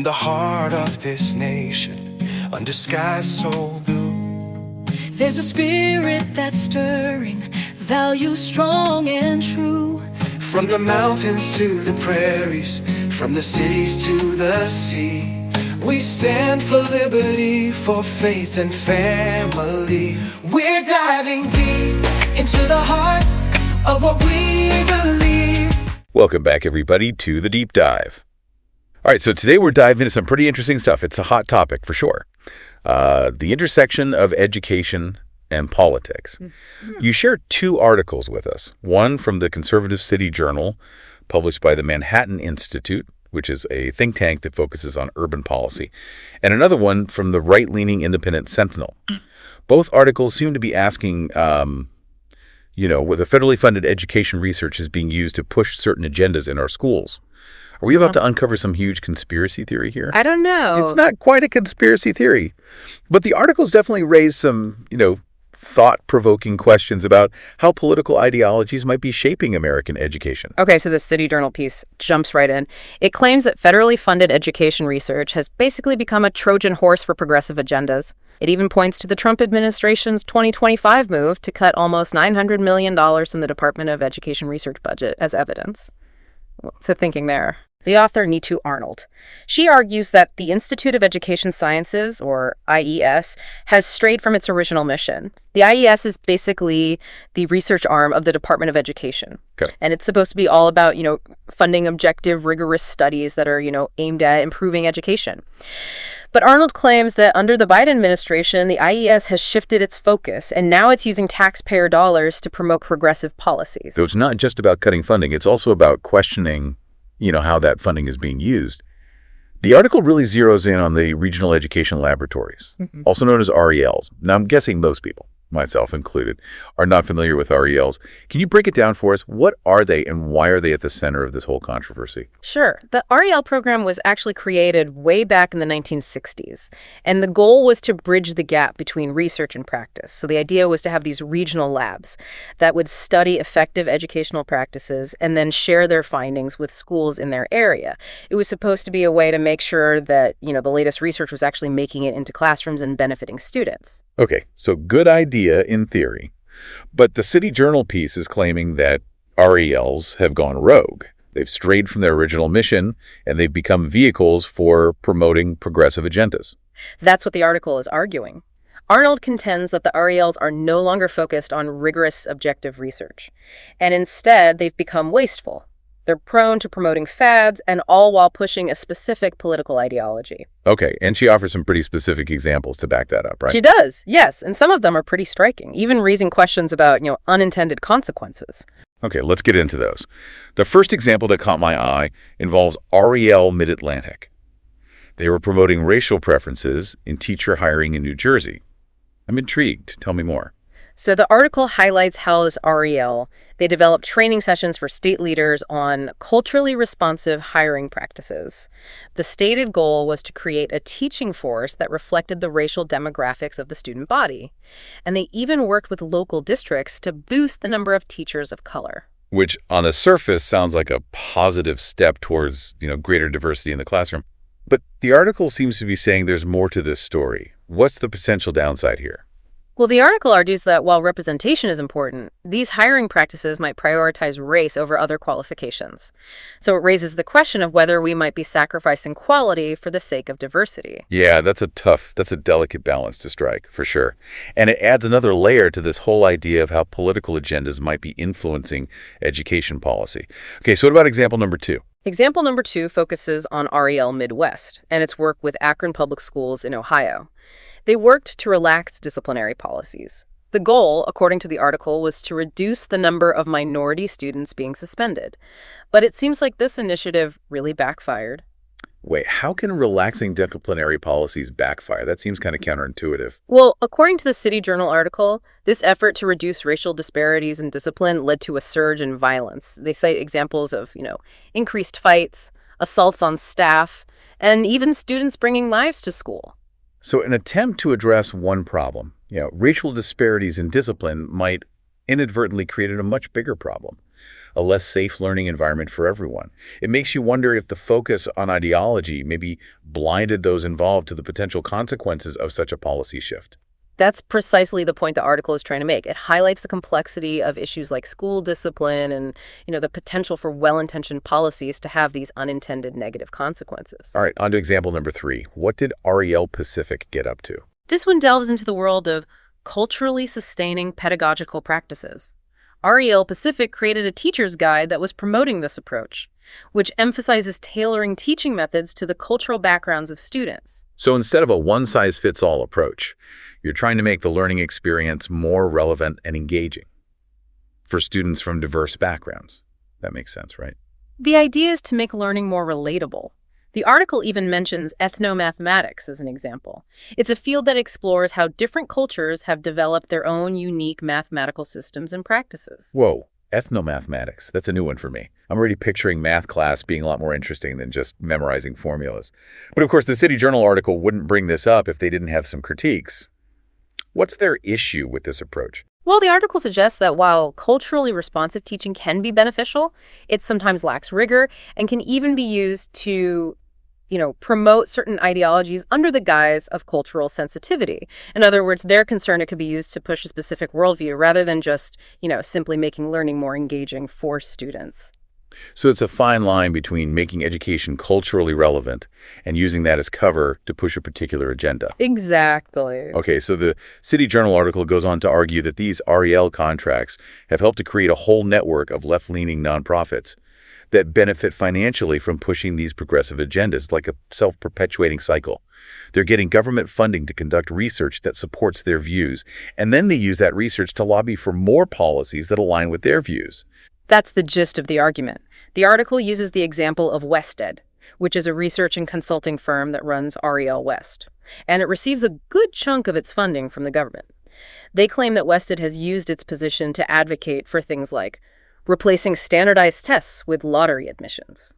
the heart of this nation, under skies so blue, there's a spirit that's stirring, values strong and true. From the mountains to the prairies, from the cities to the sea, we stand for liberty, for faith and family. We're diving deep into the heart of what we believe. Welcome back, everybody, to The Deep Dive. All right, so today we're diving into some pretty interesting stuff. It's a hot topic for sure. The intersection of education and politics. You shared two articles with us, one from the Conservative City Journal, published by the Manhattan Institute, which is a think tank that focuses on urban policy, and another one from the right-leaning Independent Sentinel. Both articles seem to be asking, whether federally funded education research is being used to push certain agendas in our schools. Are we about to uncover some huge conspiracy theory here? I don't know. It's not quite a conspiracy theory, but the articles definitely raise some, thought-provoking questions about how political ideologies might be shaping American education. Okay, so the City Journal piece jumps right in. It claims that federally funded education research has basically become a Trojan horse for progressive agendas. It even points to the Trump administration's 2025 move to cut almost $900 million in the Department of Education research budget as evidence. So thinking there. The author, Neetu Arnold. She argues that the Institute of Education Sciences, or IES, has strayed from its original mission. The IES is basically the research arm of the Department of Education. Okay. And it's supposed to be all about, funding objective, rigorous studies that are, aimed at improving education. But Arnold claims that under the Biden administration, the IES has shifted its focus, and now it's using taxpayer dollars to promote progressive policies. So it's not just about cutting funding. It's also about questioning how that funding is being used. The article really zeroes in on the regional education laboratories, also known as RELs. Now, I'm guessing most people, myself included, are not familiar with RELs. Can you break it down for us? What are they and why are they at the center of this whole controversy? Sure. The REL program was actually created way back in the 1960s, and the goal was to bridge the gap between research and practice. So the idea was to have these regional labs that would study effective educational practices and then share their findings with schools in their area. It was supposed to be a way to make sure that, the latest research was actually making it into classrooms and benefiting students. Okay, so good idea in theory. But the City Journal piece is claiming that RELs have gone rogue. They've strayed from their original mission, and they've become vehicles for promoting progressive agendas. That's what the article is arguing. Arnold contends that the RELs are no longer focused on rigorous objective research, and instead they've become wasteful. They're prone to promoting fads, and all while pushing a specific political ideology. Okay, and she offers some pretty specific examples to back that up, right? She does, yes, and some of them are pretty striking, even raising questions about, unintended consequences. Okay, let's get into those. The first example that caught my eye involves REL Mid-Atlantic. They were promoting racial preferences in teacher hiring in New Jersey. I'm intrigued. Tell me more. So the article highlights how this REL, they developed training sessions for state leaders on culturally responsive hiring practices. The stated goal was to create a teaching force that reflected the racial demographics of the student body. And they even worked with local districts to boost the number of teachers of color. Which, on the surface, sounds like a positive step towards, greater diversity in the classroom. But the article seems to be saying there's more to this story. What's the potential downside here? Well, the article argues that while representation is important, these hiring practices might prioritize race over other qualifications. So it raises the question of whether we might be sacrificing quality for the sake of diversity. Yeah, that's a delicate balance to strike, for sure. And it adds another layer to this whole idea of how political agendas might be influencing education policy. Okay, so what about example number 2? Example number 2 focuses on REL Midwest and its work with Akron Public Schools in Ohio. They worked to relax disciplinary policies. The goal, according to the article, was to reduce the number of minority students being suspended. But it seems like this initiative really backfired. Wait, how can relaxing disciplinary policies backfire? That seems kind of counterintuitive. Well, according to the City Journal article, this effort to reduce racial disparities in discipline led to a surge in violence. They cite examples of, increased fights, assaults on staff, and even students bringing knives to school. So an attempt to address one problem, racial disparities in discipline, might inadvertently create a much bigger problem. a less safe learning environment for everyone. It makes you wonder if the focus on ideology maybe blinded those involved to the potential consequences of such a policy shift. That's precisely the point the article is trying to make. It highlights the complexity of issues like school discipline and, the potential for well-intentioned policies to have these unintended negative consequences. All right, on to example number 3. What did REL Pacific get up to? This one delves into the world of culturally sustaining pedagogical practices. REL Pacific created a teacher's guide that was promoting this approach, which emphasizes tailoring teaching methods to the cultural backgrounds of students. So instead of a one-size-fits-all approach, you're trying to make the learning experience more relevant and engaging for students from diverse backgrounds. That makes sense, right? The idea is to make learning more relatable. The article even mentions ethnomathematics as an example. It's a field that explores how different cultures have developed their own unique mathematical systems and practices. Whoa, ethnomathematics. That's a new one for me. I'm already picturing math class being a lot more interesting than just memorizing formulas. But of course, the City Journal article wouldn't bring this up if they didn't have some critiques. What's their issue with this approach? Well, the article suggests that while culturally responsive teaching can be beneficial, it sometimes lacks rigor and can even be used to promote certain ideologies under the guise of cultural sensitivity. In other words, they're concerned it could be used to push a specific worldview rather than just, simply making learning more engaging for students. So it's a fine line between making education culturally relevant and using that as cover to push a particular agenda. Exactly. Okay, so the City Journal article goes on to argue that these REL contracts have helped to create a whole network of left-leaning nonprofits that benefit financially from pushing these progressive agendas, like a self-perpetuating cycle. They're getting government funding to conduct research that supports their views, and then they use that research to lobby for more policies that align with their views. That's the gist of the argument. The article uses the example of Wested, which is a research and consulting firm that runs REL West, and it receives a good chunk of its funding from the government. They claim that Wested has used its position to advocate for things like replacing standardized tests with lottery admissions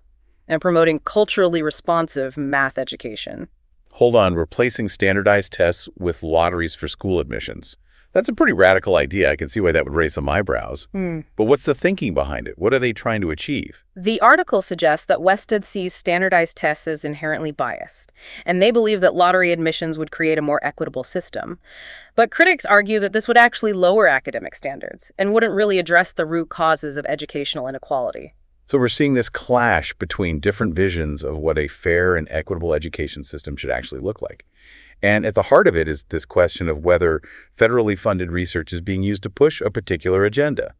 and promoting culturally responsive math education. Hold on, replacing standardized tests with lotteries for school admissions. That's a pretty radical idea. I can see why that would raise some eyebrows. But what's the thinking behind it? What are they trying to achieve? The article suggests that Wested sees standardized tests as inherently biased, and they believe that lottery admissions would create a more equitable system. But critics argue that this would actually lower academic standards and wouldn't really address the root causes of educational inequality. So we're seeing this clash between different visions of what a fair and equitable education system should actually look like. And at the heart of it is this question of whether federally funded research is being used to push a particular agenda,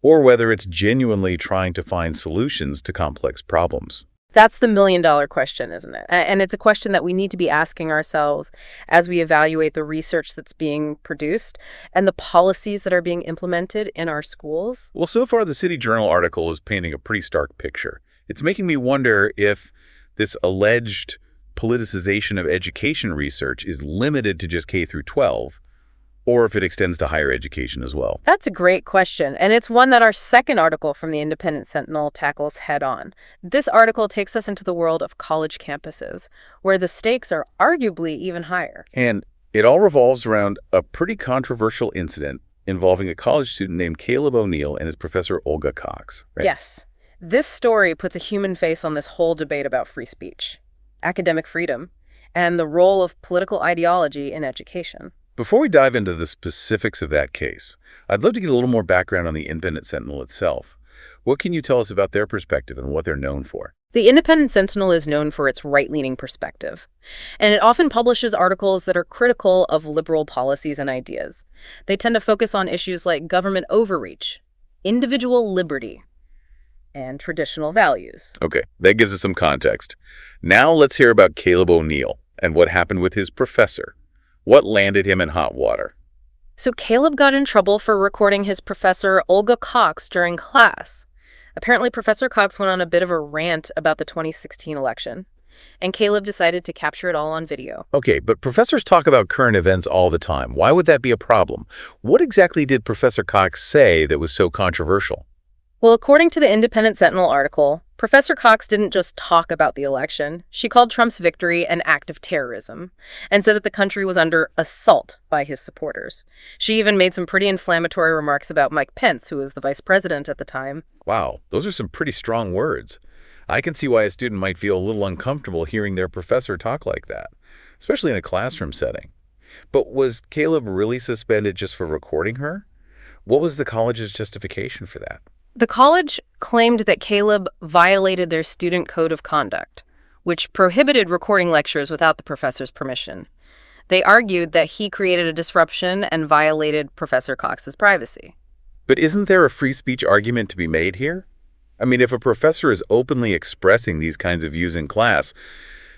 or whether it's genuinely trying to find solutions to complex problems. That's the million-dollar question, isn't it? And it's a question that we need to be asking ourselves as we evaluate the research that's being produced and the policies that are being implemented in our schools. Well, so far the City Journal article is painting a pretty stark picture. It's making me wonder if this alleged politicization of education research is limited to just K through 12, or if it extends to higher education as well. That's a great question, and it's one that our second article from the Independent Sentinel tackles head-on. This article takes us into the world of college campuses, where the stakes are arguably even higher. And it all revolves around a pretty controversial incident involving a college student named Caleb O'Neill and his professor Olga Cox, right? Yes. This story puts a human face on this whole debate about free speech, academic freedom, and the role of political ideology in education. Before we dive into the specifics of that case, I'd love to get a little more background on the Independent Sentinel itself. What can you tell us about their perspective and what they're known for? The Independent Sentinel is known for its right-leaning perspective, and it often publishes articles that are critical of liberal policies and ideas. They tend to focus on issues like government overreach, individual liberty, and traditional values. Okay, that gives us some context. Now let's hear about Caleb O'Neill and what happened with his professor. What landed him in hot water? So Caleb got in trouble for recording his professor Olga Cox during class. Apparently, Professor Cox went on a bit of a rant about the 2016 election, and Caleb decided to capture it all on video. Okay, but professors talk about current events all the time. Why would that be a problem? What exactly did Professor Cox say that was so controversial? Well, according to the Independent Sentinel article, Professor Cox didn't just talk about the election. She called Trump's victory an act of terrorism and said that the country was under assault by his supporters. She even made some pretty inflammatory remarks about Mike Pence, who was the vice president at the time. Wow, those are some pretty strong words. I can see why a student might feel a little uncomfortable hearing their professor talk like that, especially in a classroom setting. But was Caleb really suspended just for recording her? What was the college's justification for that? The college claimed that Caleb violated their student code of conduct, which prohibited recording lectures without the professor's permission. They argued that he created a disruption and violated Professor Cox's privacy. But isn't there a free speech argument to be made here? I mean, if a professor is openly expressing these kinds of views in class,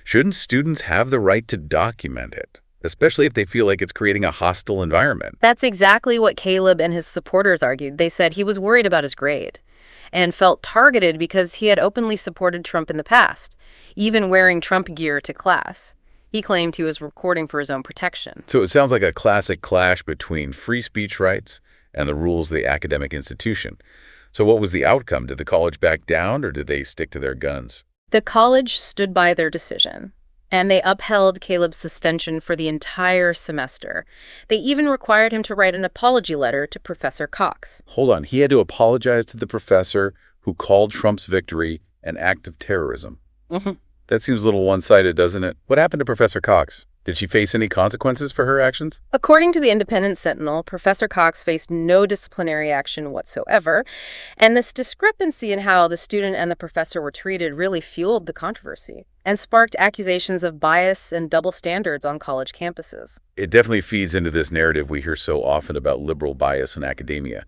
shouldn't students have the right to document it, especially if they feel like it's creating a hostile environment? That's exactly what Caleb and his supporters argued. They said he was worried about his grade and felt targeted because he had openly supported Trump in the past, even wearing Trump gear to class. He claimed he was recording for his own protection. So it sounds like a classic clash between free speech rights and the rules of the academic institution. So what was the outcome? Did the college back down, or did they stick to their guns? The college stood by their decision, and they upheld Caleb's suspension for the entire semester. They even required him to write an apology letter to Professor Cox. Hold on. He had to apologize to the professor who called Trump's victory an act of terrorism. That seems a little one-sided, doesn't it? What happened to Professor Cox? Did she face any consequences for her actions? According to the Independent Sentinel, Professor Cox faced no disciplinary action whatsoever, and this discrepancy in how the student and the professor were treated really fueled the controversy and sparked accusations of bias and double standards on college campuses. It definitely feeds into this narrative we hear so often about liberal bias in academia.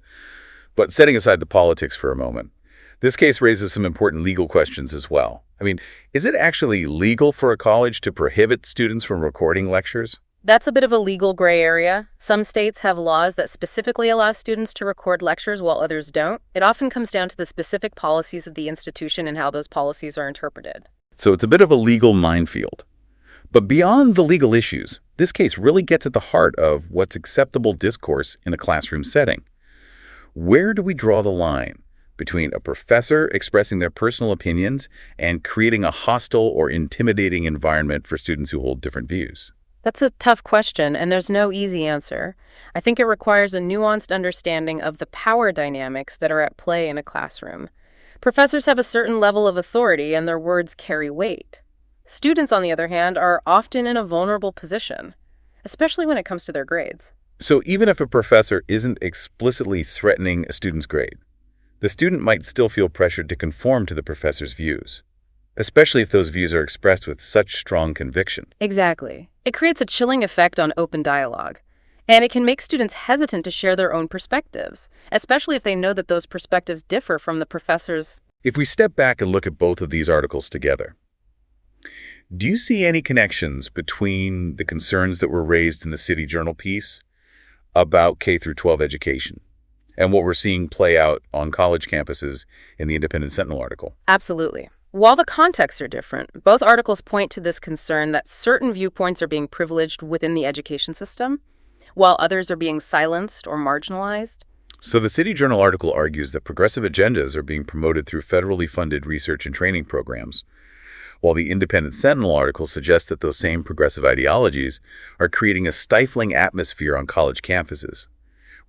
But setting aside the politics for a moment, this case raises some important legal questions as well. I mean, is it actually legal for a college to prohibit students from recording lectures? That's a bit of a legal gray area. Some states have laws that specifically allow students to record lectures while others don't. It often comes down to the specific policies of the institution and how those policies are interpreted. So it's a bit of a legal minefield. But beyond the legal issues, this case really gets at the heart of what's acceptable discourse in a classroom setting. Where do we draw the line between a professor expressing their personal opinions and creating a hostile or intimidating environment for students who hold different views? That's a tough question, and there's no easy answer. I think it requires a nuanced understanding of the power dynamics that are at play in a classroom. Professors have a certain level of authority, and their words carry weight. Students, on the other hand, are often in a vulnerable position, especially when it comes to their grades. So even if a professor isn't explicitly threatening a student's grade, the student might still feel pressured to conform to the professor's views, especially if those views are expressed with such strong conviction. Exactly. It creates a chilling effect on open dialogue, and it can make students hesitant to share their own perspectives, especially if they know that those perspectives differ from the professor's. If we step back and look at both of these articles together, do you see any connections between the concerns that were raised in the City Journal piece about K-12 education and what we're seeing play out on college campuses in the Independent Sentinel article? Absolutely. While the contexts are different, both articles point to this concern that certain viewpoints are being privileged within the education system, while others are being silenced or marginalized. So the City Journal article argues that progressive agendas are being promoted through federally funded research and training programs, while the Independent Sentinel article suggests that those same progressive ideologies are creating a stifling atmosphere on college campuses,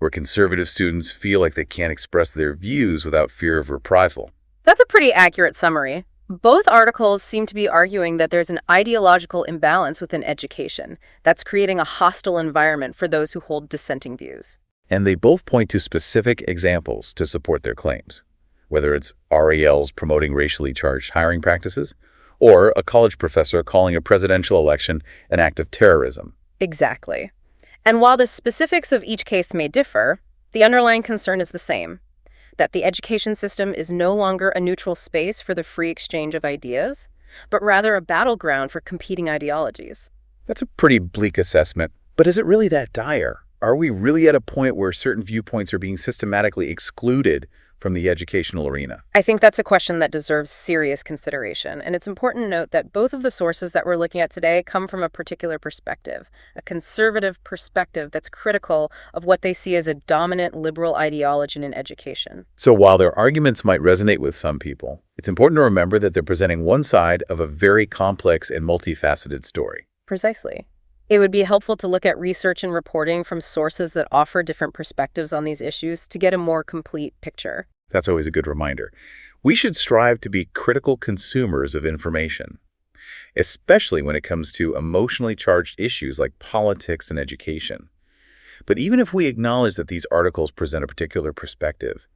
where conservative students feel like they can't express their views without fear of reprisal. That's a pretty accurate summary. Both articles seem to be arguing that there's an ideological imbalance within education that's creating a hostile environment for those who hold dissenting views. And they both point to specific examples to support their claims, whether it's RELs promoting racially charged hiring practices, or a college professor calling a presidential election an act of terrorism. Exactly. And while the specifics of each case may differ, the underlying concern is the same, that the education system is no longer a neutral space for the free exchange of ideas, but rather a battleground for competing ideologies. That's a pretty bleak assessment, but is it really that dire? Are we really at a point where certain viewpoints are being systematically excluded from the educational arena? I think that's a question that deserves serious consideration, and it's important to note that both of the sources that we're looking at today come from a particular perspective, a conservative perspective that's critical of what they see as a dominant liberal ideology in education. So while their arguments might resonate with some people, it's important to remember that they're presenting one side of a very complex and multifaceted story. Precisely. It would be helpful to look at research and reporting from sources that offer different perspectives on these issues to get a more complete picture. That's always a good reminder. We should strive to be critical consumers of information, especially when it comes to emotionally charged issues like politics and education. But even if we acknowledge that these articles present a particular perspective,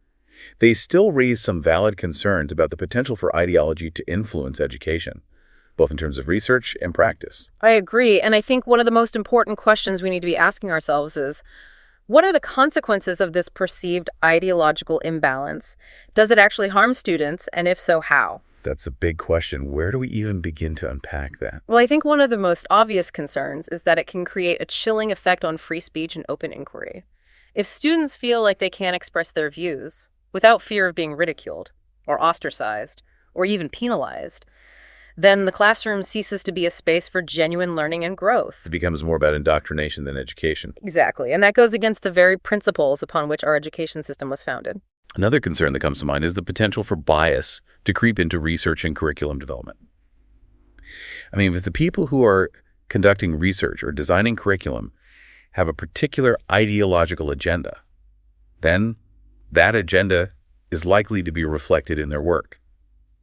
they still raise some valid concerns about the potential for ideology to influence education, both in terms of research and practice. I agree, and I think one of the most important questions we need to be asking ourselves is, what are the consequences of this perceived ideological imbalance? Does it actually harm students, and if so, how? That's a big question. Where do we even begin to unpack that? Well, I think one of the most obvious concerns is that it can create a chilling effect on free speech and open inquiry. If students feel like they can't express their views without fear of being ridiculed or ostracized or even penalized, then the classroom ceases to be a space for genuine learning and growth. It becomes more about indoctrination than education. Exactly, and that goes against the very principles upon which our education system was founded. Another concern that comes to mind is the potential for bias to creep into research and curriculum development. I mean, if the people who are conducting research or designing curriculum have a particular ideological agenda, then that agenda is likely to be reflected in their work,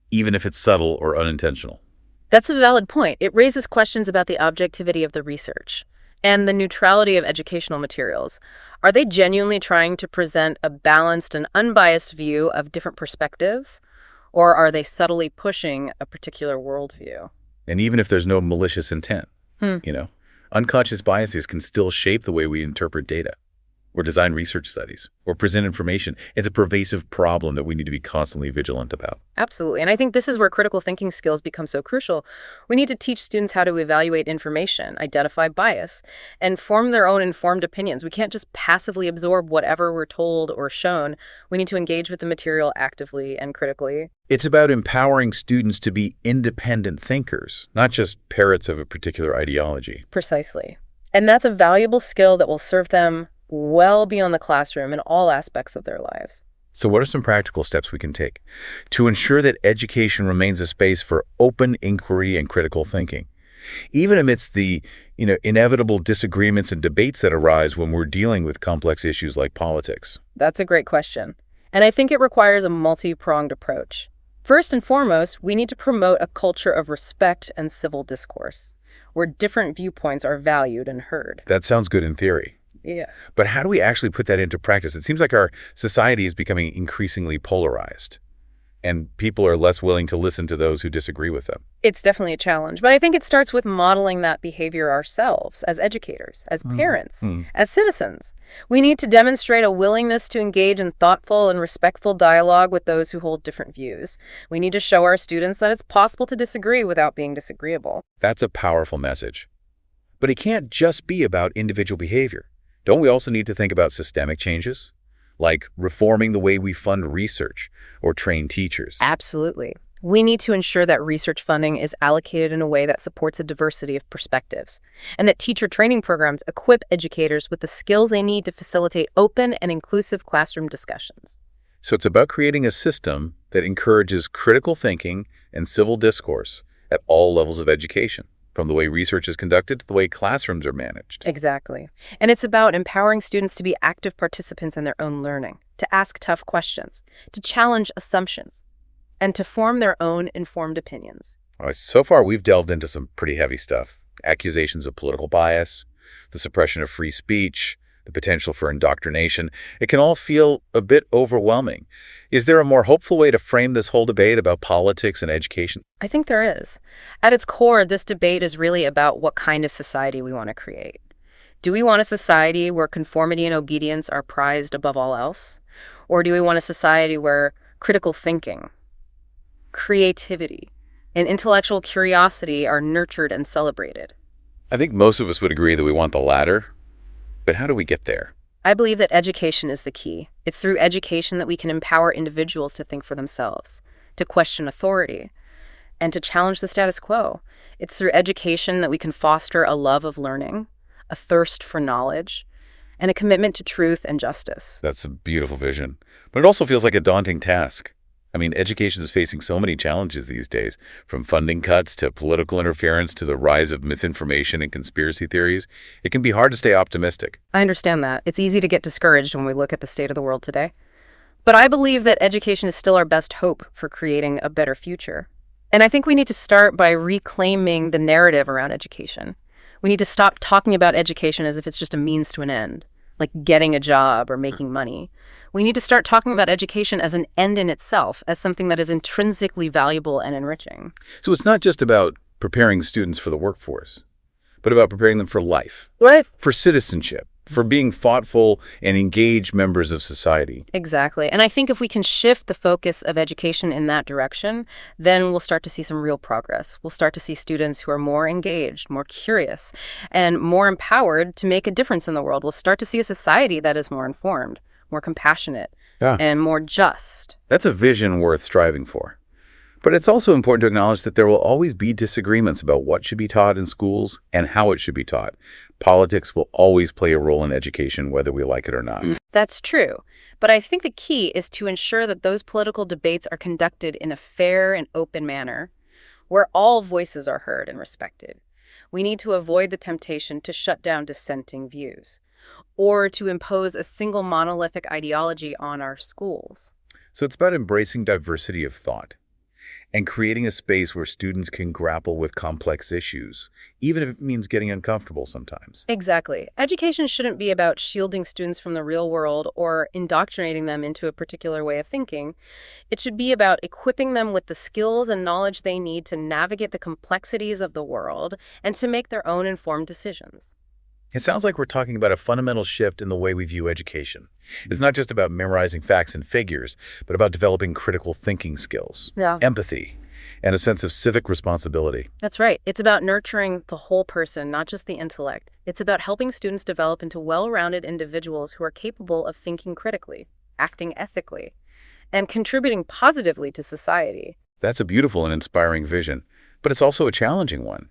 even if it's subtle or unintentional. That's a valid point. It raises questions about the objectivity of the research and the neutrality of educational materials. Are they genuinely trying to present a balanced and unbiased view of different perspectives, or are they subtly pushing a particular worldview? And even if there's no malicious intent, unconscious biases can still shape the way we interpret data, or design research studies, or present information. It's a pervasive problem that we need to be constantly vigilant about. Absolutely. And I think this is where critical thinking skills become so crucial. We need to teach students how to evaluate information, identify bias, and form their own informed opinions. We can't just passively absorb whatever we're told or shown. We need to engage with the material actively and critically. It's about empowering students to be independent thinkers, not just parrots of a particular ideology. Precisely. And that's a valuable skill that will serve them well beyond the classroom in all aspects of their lives. So what are some practical steps we can take to ensure that education remains a space for open inquiry and critical thinking, even amidst the inevitable disagreements and debates that arise when we're dealing with complex issues like politics? That's a great question. And I think it requires a multi-pronged approach. First and foremost, we need to promote a culture of respect and civil discourse, where different viewpoints are valued and heard. That sounds good in theory. Yeah. But how do we actually put that into practice? It seems like our society is becoming increasingly polarized, and people are less willing to listen to those who disagree with them. It's definitely a challenge, but I think it starts with modeling that behavior ourselves as educators, as parents, as citizens. We need to demonstrate a willingness to engage in thoughtful and respectful dialogue with those who hold different views. We need to show our students that it's possible to disagree without being disagreeable. That's a powerful message. But it can't just be about individual behavior. Don't we also need to think about systemic changes, like reforming the way we fund research or train teachers? Absolutely. We need to ensure that research funding is allocated in a way that supports a diversity of perspectives, and that teacher training programs equip educators with the skills they need to facilitate open and inclusive classroom discussions. So it's about creating a system that encourages critical thinking and civil discourse at all levels of education, from the way research is conducted to the way classrooms are managed. Exactly. And it's about empowering students to be active participants in their own learning, to ask tough questions, to challenge assumptions, and to form their own informed opinions. All right, so far, we've delved into some pretty heavy stuff. Accusations of political bias, the suppression of free speech, the potential for indoctrination. It can all feel a bit overwhelming. Is there a more hopeful way to frame this whole debate about politics and education? I think there is. At its core, this debate is really about what kind of society we want to create. Do we want a society where conformity and obedience are prized above all else? Or do we want a society where critical thinking, creativity, and intellectual curiosity are nurtured and celebrated? I think most of us would agree that we want the latter. But how do we get there? I believe that education is the key. It's through education that we can empower individuals to think for themselves, to question authority, and to challenge the status quo. It's through education that we can foster a love of learning, a thirst for knowledge, and a commitment to truth and justice. That's a beautiful vision. But it also feels like a daunting task. I mean, education is facing so many challenges these days, from funding cuts to political interference to the rise of misinformation and conspiracy theories. It can be hard to stay optimistic. I understand that. It's easy to get discouraged when we look at the state of the world today. But I believe that education is still our best hope for creating a better future. And I think we need to start by reclaiming the narrative around education. We need to stop talking about education as if it's just a means to an end, like getting a job or making money. We need to start talking about education as an end in itself, as something that is intrinsically valuable and enriching. So it's not just about preparing students for the workforce, but about preparing them for life, Right. for citizenship, for being thoughtful and engaged members of society. Exactly. And I think if we can shift the focus of education in that direction, then we'll start to see some real progress. We'll start to see students who are more engaged, more curious, and more empowered to make a difference in the world. We'll start to see a society that is more informed, more compassionate, and more just. That's a vision worth striving for. But it's also important to acknowledge that there will always be disagreements about what should be taught in schools and how it should be taught. Politics will always play a role in education, whether we like it or not. That's true. But I think the key is to ensure that those political debates are conducted in a fair and open manner, where all voices are heard and respected. We need to avoid the temptation to shut down dissenting views, or to impose a single monolithic ideology on our schools. So it's about embracing diversity of thought and creating a space where students can grapple with complex issues, even if it means getting uncomfortable sometimes. Exactly. Education shouldn't be about shielding students from the real world or indoctrinating them into a particular way of thinking. It should be about equipping them with the skills and knowledge they need to navigate the complexities of the world and to make their own informed decisions. It sounds like we're talking about a fundamental shift in the way we view education. It's not just about memorizing facts and figures, but about developing critical thinking skills, empathy, and a sense of civic responsibility. That's right. It's about nurturing the whole person, not just the intellect. It's about helping students develop into well-rounded individuals who are capable of thinking critically, acting ethically, and contributing positively to society. That's a beautiful and inspiring vision, but it's also a challenging one.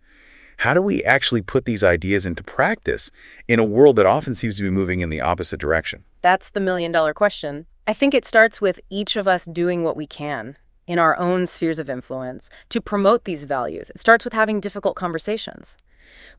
How do we actually put these ideas into practice in a world that often seems to be moving in the opposite direction? That's the million-dollar question. I think it starts with each of us doing what we can in our own spheres of influence to promote these values. It starts with having difficult conversations,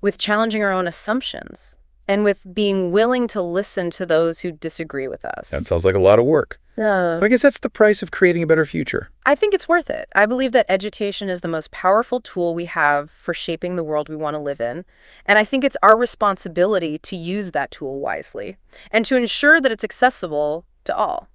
with challenging our own assumptions, and with being willing to listen to those who disagree with us. That sounds like a lot of work. But I guess that's the price of creating a better future. I think it's worth it. I believe that education is the most powerful tool we have for shaping the world we want to live in. And I think it's our responsibility to use that tool wisely and to ensure that it's accessible to all.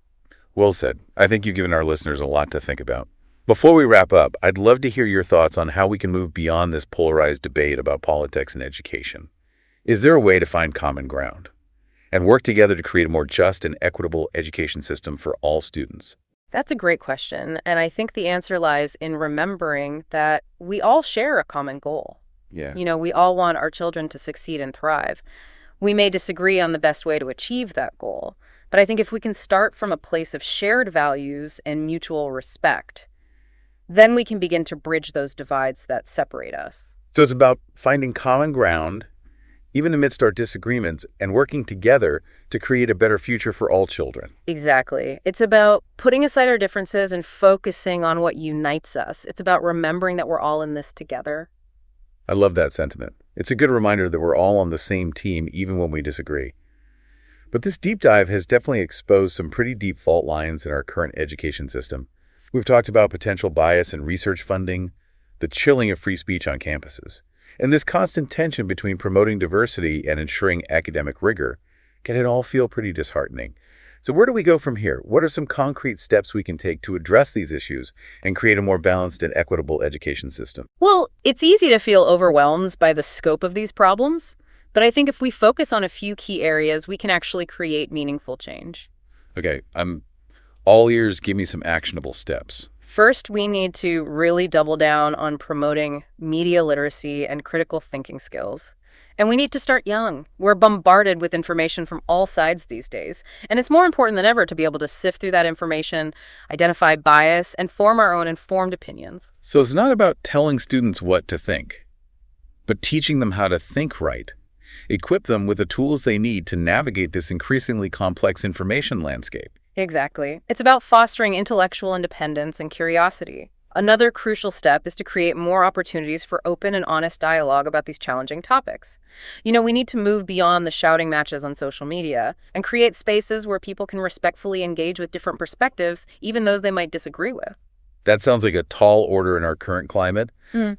Well said. I think you've given our listeners a lot to think about. Before we wrap up, I'd love to hear your thoughts on how we can move beyond this polarized debate about politics and education. Is there a way to find common ground and work together to create a more just and equitable education system for all students? That's a great question, and I think the answer lies in remembering that we all share a common goal. Yeah. You know, we all want our children to succeed and thrive. We may disagree on the best way to achieve that goal, but I think if we can start from a place of shared values and mutual respect, then we can begin to bridge those divides that separate us. So it's about finding common ground, even amidst our disagreements, and working together to create a better future for all children. Exactly. It's about putting aside our differences and focusing on what unites us. It's about remembering that we're all in this together. I love that sentiment. It's a good reminder that we're all on the same team, even when we disagree. But this deep dive has definitely exposed some pretty deep fault lines in our current education system. We've talked about potential bias in research funding, the chilling of free speech on campuses, and this constant tension between promoting diversity and ensuring academic rigor. Can it all feel pretty disheartening? So where do we go from here? What are some concrete steps we can take to address these issues and create a more balanced and equitable education system? Well, it's easy to feel overwhelmed by the scope of these problems, but I think if we focus on a few key areas, we can actually create meaningful change. Okay, I'm all ears. Give me some actionable steps. First, we need to really double down on promoting media literacy and critical thinking skills. And we need to start young. We're bombarded with information from all sides these days. And it's more important than ever to be able to sift through that information, identify bias, and form our own informed opinions. So it's not about telling students what to think, but teaching them how to think right. Equip them with the tools they need to navigate this increasingly complex information landscape. Exactly. It's about fostering intellectual independence and curiosity. Another crucial step is to create more opportunities for open and honest dialogue about these challenging topics. We need to move beyond the shouting matches on social media and create spaces where people can respectfully engage with different perspectives, even those they might disagree with. That sounds like a tall order in our current climate,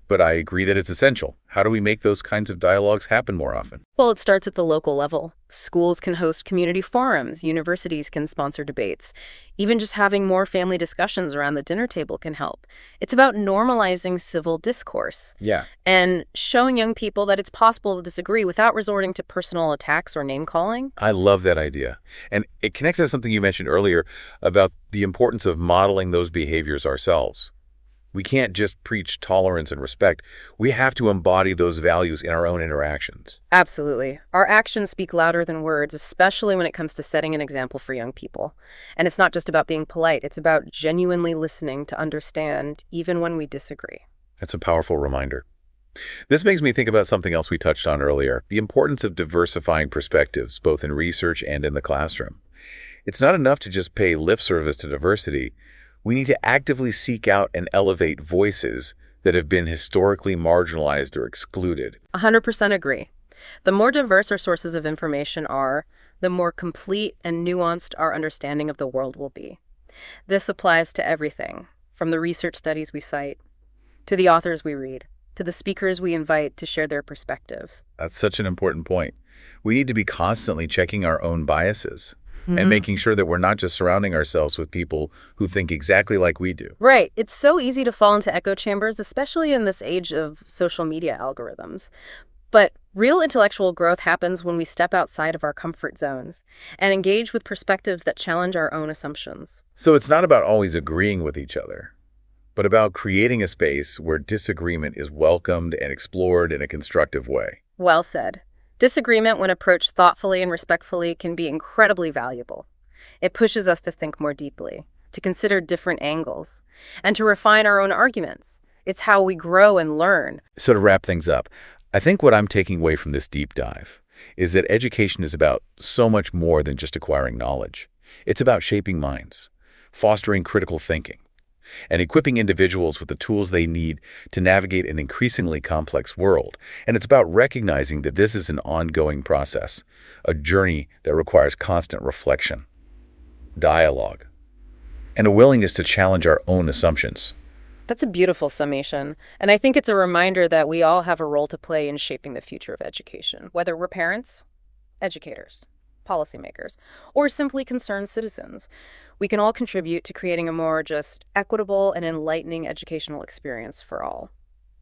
but I agree that it's essential. How do we make those kinds of dialogues happen more often? Well, it starts at the local level. Schools can host community forums, universities can sponsor debates. Even just having more family discussions around the dinner table can help. It's about normalizing civil discourse. Yeah. And showing young people that it's possible to disagree without resorting to personal attacks or name-calling. I love that idea. And it connects to something you mentioned earlier about the importance of modeling those behaviors ourselves. We can't just preach tolerance and respect. We have to embody those values in our own interactions. Absolutely. Our actions speak louder than words, especially when it comes to setting an example for young people. And it's not just about being polite. It's about genuinely listening to understand, even when we disagree. That's a powerful reminder. This makes me think about something else we touched on earlier, the importance of diversifying perspectives, both in research and in the classroom. It's not enough to just pay lip service to diversity. We need to actively seek out and elevate voices that have been historically marginalized or excluded. 100% agree. The more diverse our sources of information are, the more complete and nuanced our understanding of the world will be. This applies to everything, from the research studies we cite, to the authors we read, to the speakers we invite to share their perspectives. That's such an important point. We need to be constantly checking our own biases. And making sure that we're not just surrounding ourselves with people who think exactly like we do. Right. It's so easy to fall into echo chambers, especially in this age of social media algorithms. But real intellectual growth happens when we step outside of our comfort zones and engage with perspectives that challenge our own assumptions. So it's not about always agreeing with each other, but about creating a space where disagreement is welcomed and explored in a constructive way. Well said. Disagreement, when approached thoughtfully and respectfully, can be incredibly valuable. It pushes us to think more deeply, to consider different angles, and to refine our own arguments. It's how we grow and learn. So to wrap things up, I think what I'm taking away from this deep dive is that education is about so much more than just acquiring knowledge. It's about shaping minds, fostering critical thinking, and equipping individuals with the tools they need to navigate an increasingly complex world. And it's about recognizing that this is an ongoing process, a journey that requires constant reflection, dialogue, and a willingness to challenge our own assumptions. That's a beautiful summation. And I think it's a reminder that we all have a role to play in shaping the future of education, whether we're parents, educators, policymakers, or simply concerned citizens. We can all contribute to creating a more just equitable and enlightening educational experience for all.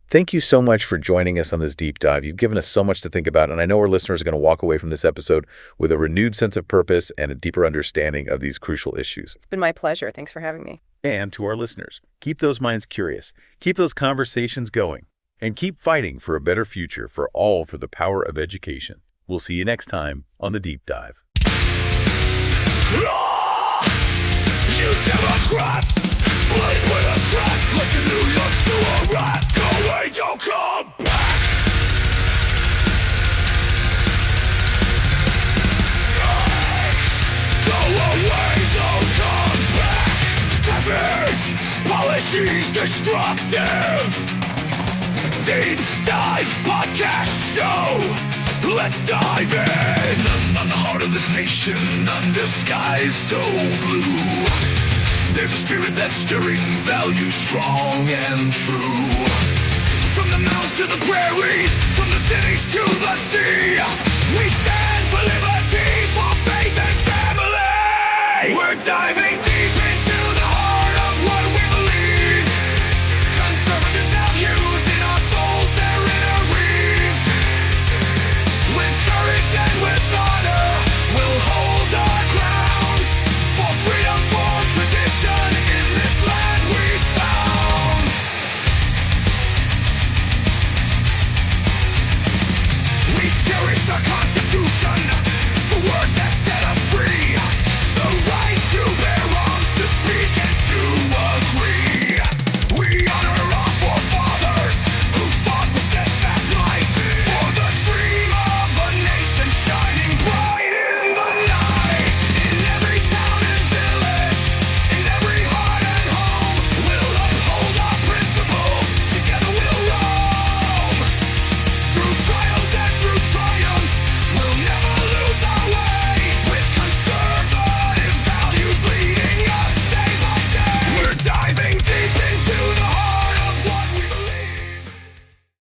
Thank you so much for joining us on this deep dive. You've given us so much to think about, and I know our listeners are going to walk away from this episode with a renewed sense of purpose and a deeper understanding of these crucial issues. It's been my pleasure. Thanks for having me. And to our listeners, keep those minds curious, keep those conversations going, and keep fighting for a better future for all for the power of education. We'll see you next time on The Deep Dive. You Democrats, bleed with a threat like a New York sewer rat. Go away, don't come back. Go away, don't come back. Savage, policies destructive. Deep Dive Podcast Show. Let's dive in. On the heart of this nation, under skies so blue, there's a spirit that's stirring values strong and true. From the mountains to the prairies, from the cities to the sea, we stand for liberty, for faith and family. We're diving deep